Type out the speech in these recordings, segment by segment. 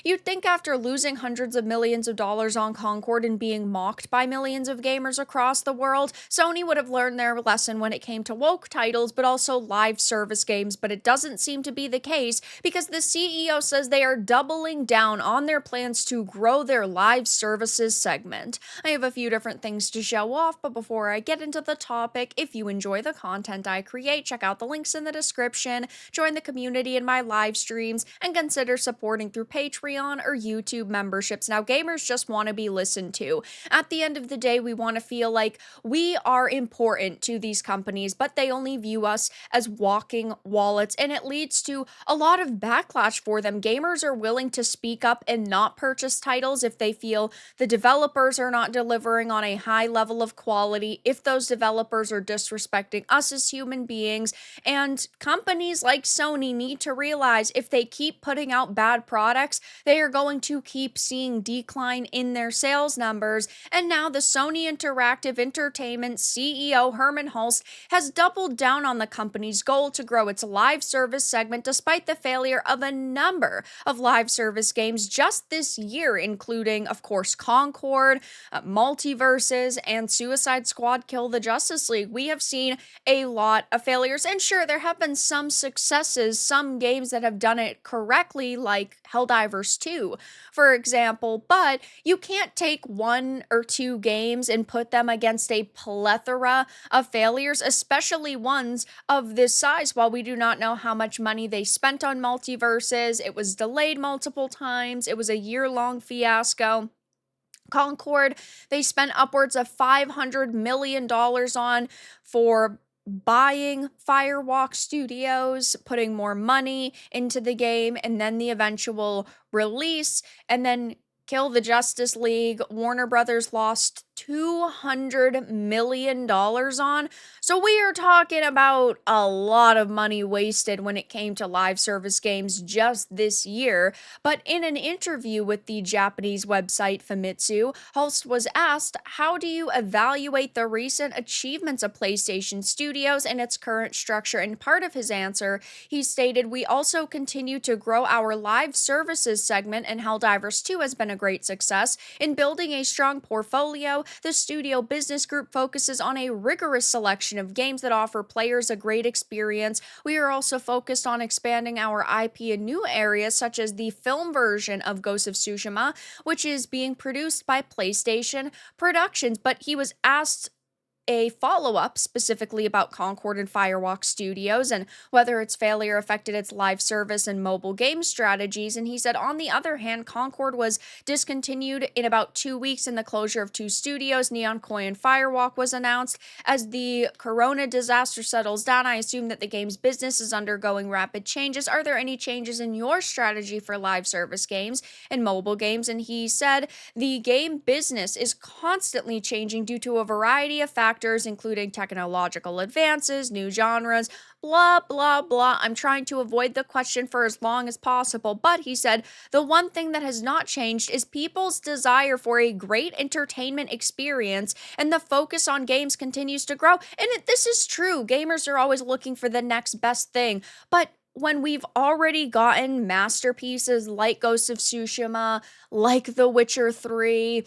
You'd think after losing hundreds of millions of dollars on Concord and being mocked by millions of gamers across the world, Sony would have learned their lesson when it came to woke titles, but also live service games. But it doesn't seem to be the case because the CEO says they are doubling down on their plans to grow their live services segment. I have a few different things to show off, but before I get into the topic, if you enjoy the content I create, check out the links in the description, join the community in my live streams, and consider supporting through Patreon or YouTube memberships. Now, gamers just want to be listened to. At the end of the day, we want to feel like we are important to these companies, but they only view us as walking wallets, and it leads to a lot of backlash for them. Gamers are willing to speak up and not purchase titles if they feel the developers are not delivering on a high level of quality, if those developers are disrespecting us as human beings. And companies like Sony need to realize if they keep putting out bad products, they are going to keep seeing decline in their sales numbers. And now the Sony Interactive Entertainment CEO Herman Hulst has doubled down on the company's goal to grow its live service segment despite the failure of a number of live service games just this year, including, of course, Concord, Multiverses, and Suicide Squad Kill the Justice League. We have seen a lot of failures, and sure, there have been some successes, some games that have done it correctly, like Helldivers 2, for example, but you can't take one or two games and put them against a plethora of failures, especially ones of this size. While we do not know how much money they spent on Multiverses, it was delayed multiple times, it was a year-long fiasco. Concord, they spent upwards of $500 million on for buying Firewalk Studios, putting more money into the game, and then the eventual release, and then Kill the Justice League, Warner Brothers lost $200 million on. So we are talking about a lot of money wasted when it came to live service games just this year. But in an interview with the Japanese website Famitsu, Hulst was asked, how do you evaluate the recent achievements of PlayStation Studios and its current structure? And part of his answer, he stated, we also continue to grow our live services segment, and Helldivers 2 has been a great success. In building a strong portfolio, the studio business group focuses on a rigorous selection of games that offer players a great experience. We are also focused on expanding our IP in new areas, such as the film version of Ghost of Tsushima, which is being produced by PlayStation Productions. But he was asked a follow-up specifically about Concord and Firewalk Studios and whether its failure affected its live service and mobile game strategies. And he said, on the other hand, Concord was discontinued in about 2 weeks, and the closure of 2 studios, Neon Koi and Firewalk, was announced. As the corona disaster settles down, I assume that the game's business is undergoing rapid changes. Are there any changes in your strategy for live service games and mobile games? And he said, the game business is constantly changing due to a variety of factors, including technological advances, new genres, blah, blah, blah. I'm trying to avoid the question for as long as possible, but he said, the one thing that has not changed is people's desire for a great entertainment experience, and the focus on games continues to grow. And this is true. Gamers are always looking for the next best thing, but when we've already gotten masterpieces like Ghost of Tsushima, like The Witcher 3,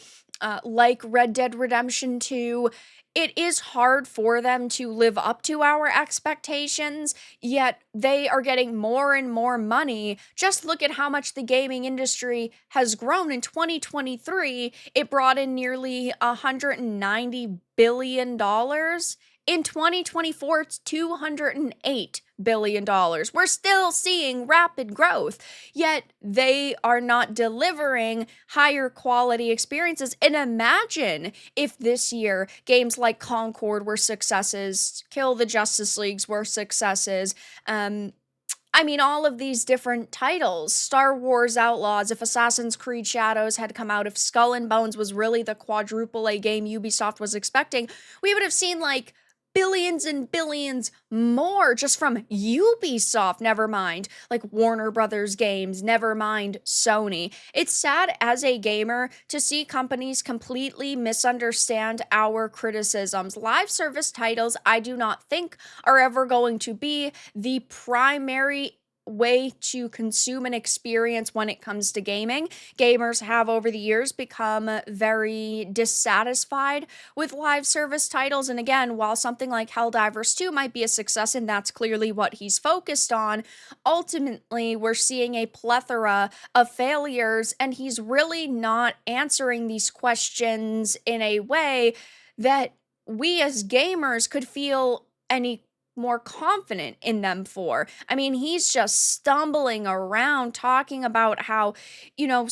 like Red Dead Redemption 2, it is hard for them to live up to our expectations, yet they are getting more and more money. Just look at how much the gaming industry has grown. In 2023, it brought in nearly $190 billion. In 2024, it's $208 billion. We're still seeing rapid growth, yet they are not delivering higher quality experiences. And imagine if this year games like Concord were successes, Kill the Justice Leagues were successes, all of these different titles, Star Wars Outlaws, if Assassin's Creed Shadows had come out, if Skull and Bones was really the quadruple A game Ubisoft was expecting, we would have seen like billions and billions more just from Ubisoft, never mind like Warner Brothers games, never mind Sony. It's sad as a gamer to see companies completely misunderstand our criticisms. Live service titles, I do not think, are ever going to be the primary way to consume an experience when it comes to gaming. Gamers have over the years become very dissatisfied with live service titles. And again, while something like Helldivers 2 might be a success, and that's clearly what he's focused on, ultimately we're seeing a plethora of failures, and he's really not answering these questions in a way that we as gamers could feel any more confident in them for. I mean, he's just stumbling around talking about how, you know,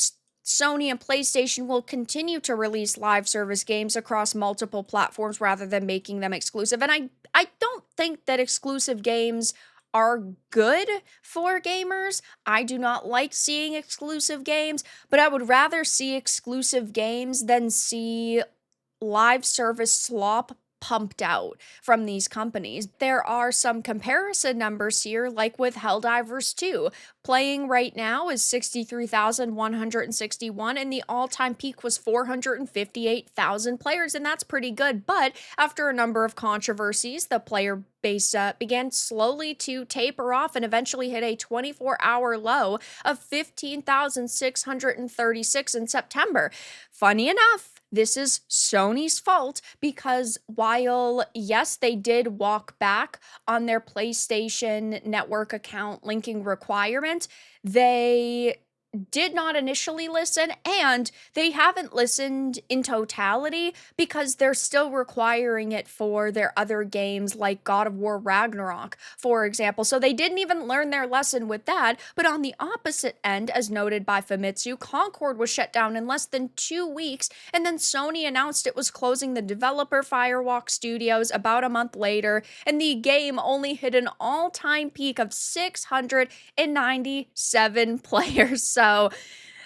Sony and PlayStation will continue to release live service games across multiple platforms rather than making them exclusive. And I don't think that exclusive games are good for gamers. I do not like seeing exclusive games, but I would rather see exclusive games than see live service slop pumped out from these companies. There are some comparison numbers here, like with Helldivers 2. Playing right now is 63,161, and the all-time peak was 458,000 players, and that's pretty good. But after a number of controversies, the player base began slowly to taper off and eventually hit a 24-hour low of 15,636 in September. Funny enough, this is Sony's fault because while, yes, they did walk back on their PlayStation Network account linking requirement, they did not initially listen, and they haven't listened in totality because they're still requiring it for their other games like God of War Ragnarok, for example. So they didn't even learn their lesson with that. But on the opposite end, as noted by Famitsu, Concord was shut down in less than 2 weeks, and then Sony announced it was closing the developer Firewalk Studios about a month later, and the game only hit an all-time peak of 697 players. So,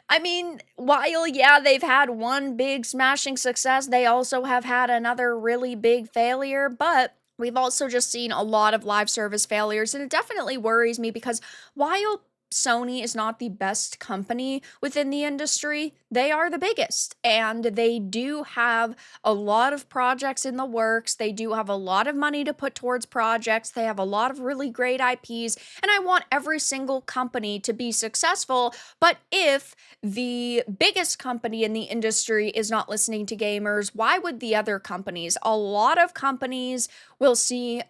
I mean, while, yeah, they've had one big smashing success, they also have had another really big failure, but we've also just seen a lot of live service failures, and it definitely worries me because while Sony is not the best company within the industry, they are the biggest, and they do have a lot of projects in the works. They do have a lot of money to put towards projects. They have a lot of really great IPs, and I want every single company to be successful. But if the biggest company in the industry is not listening to gamers, why would the other companies? A lot of companies will see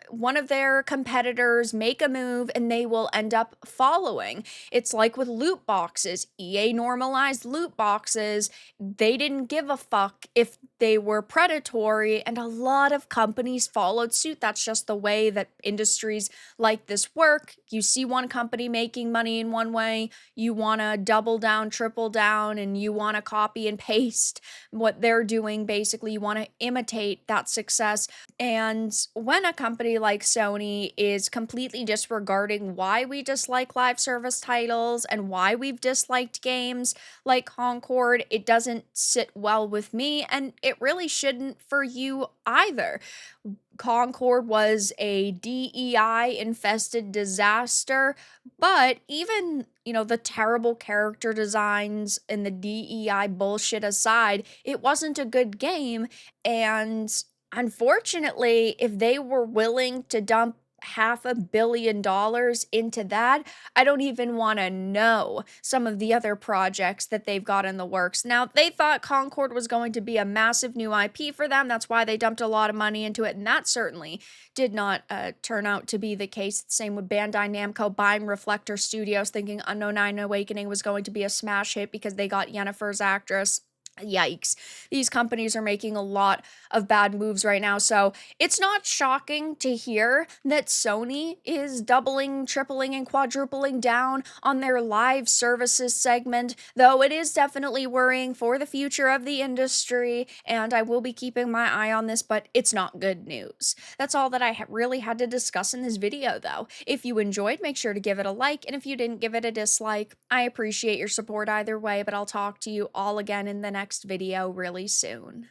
one of their competitors make a move and they will end up following. It's like with loot boxes. EA normalized loot boxes. They didn't give a fuck if they were predatory, and a lot of companies followed suit. That's just the way that industries like this work. You see one company making money in one way, you want to double down, triple down, and you want to copy and paste what they're doing. Basically, you want to imitate that success. And when a company like Sony is completely disregarding why we dislike live service titles and why we've disliked games like Concord, it doesn't sit well with me, and it really shouldn't for you either. Concord was a DEI infested disaster, but even, the terrible character designs and the DEI bullshit aside, it wasn't a good game. And unfortunately, if they were willing to dump $500 million into that, I don't even want to know some of the other projects that they've got in the works. Now, they thought Concord was going to be a massive new IP for them. That's why they dumped a lot of money into it, and that certainly did not turn out to be the case. Same with Bandai Namco buying Reflector Studios, thinking Unknown Nine Awakening was going to be a smash hit because they got Yennefer's actress. Yikes. These companies are making a lot of bad moves right now, so it's not shocking to hear that Sony is doubling, tripling, and quadrupling down on their live services segment, though it is definitely worrying for the future of the industry, and I will be keeping my eye on this, but it's not good news. That's all that I really had to discuss in this video, though. If you enjoyed, make sure to give it a like, and if you didn't, give it a dislike. I appreciate your support either way, but I'll talk to you all again in the next video really soon.